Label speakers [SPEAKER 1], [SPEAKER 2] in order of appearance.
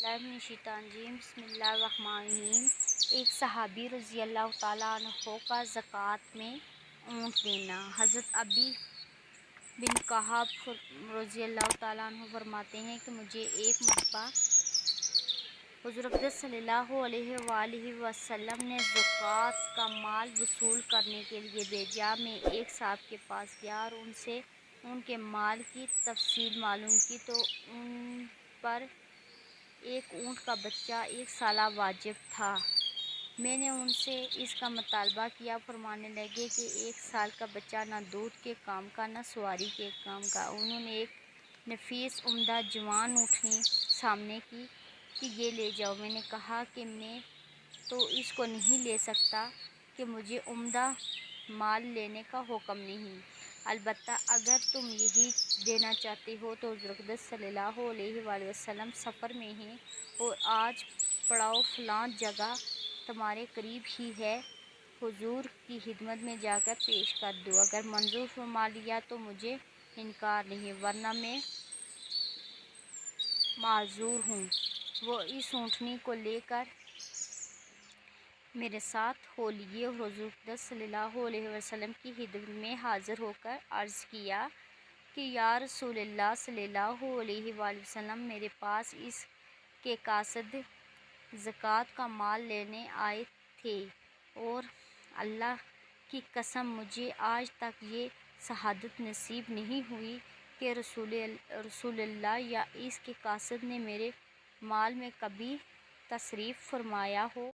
[SPEAKER 1] اللہ من الشیطان الرجیم بسم اللہ الرحمن الرحیم۔ ایک صحابی رضی اللہ تعالیٰ عنہ کا زکوٰۃ میں اونٹ دینا۔ حضرت ابی بن کعب رضی اللہ تعالیٰ عنہ فرماتے ہیں کہ مجھے ایک مرتبہ حضور اقدس صلی اللہ علیہ وآلہ وسلم نے زکوٰۃ کا مال وصول کرنے کے لیے بھیجا۔ میں ایک صاحب کے پاس گیا اور ان سے ان کے مال کی تفصیل معلوم کی تو ان پر ایک اونٹ کا بچہ 1 سالہ واجب تھا۔ میں نے ان سے اس کا مطالبہ کیا۔ فرمانے لگے کہ 1 سال کا بچہ نہ دودھ کے کام کا نہ سواری کے کام کا۔ انہوں نے ایک نفیس عمدہ جوان اونٹنی سامنے کی کہ یہ لے جاؤ۔ میں نے کہا کہ میں تو اس کو نہیں لے سکتا کہ مجھے عمدہ مال لینے کا حکم نہیں، البتہ اگر تم یہی دینا چاہتے ہو تو حضور اقدس صلی اللہ علیہ وآلہ وسلم سفر میں ہیں اور آج پڑاؤ فلاں جگہ تمہارے قریب ہی ہے، حضور کی خدمت میں جا کر پیش کر دو۔ اگر منظور فرما لیا تو مجھے انکار نہیں، ورنہ میں معذور ہوں۔ وہ اس اونٹنی کو لے کر میرے ساتھ ہو لیے اور حضور اقدس صلی اللہ علیہ وسلم کی خدمت میں حاضر ہو کر عرض کیا کہ یا رسول اللہ صلی اللہ علیہ وآلہ وسلم، میرے پاس اس کے قاصد زکوٰۃ کا مال لینے آئے تھے اور اللہ کی قسم مجھے آج تک یہ سعادت نصیب نہیں ہوئی کہ رسول اللہ یا اس کے قاصد نے میرے مال میں کبھی تصرف فرمایا ہو۔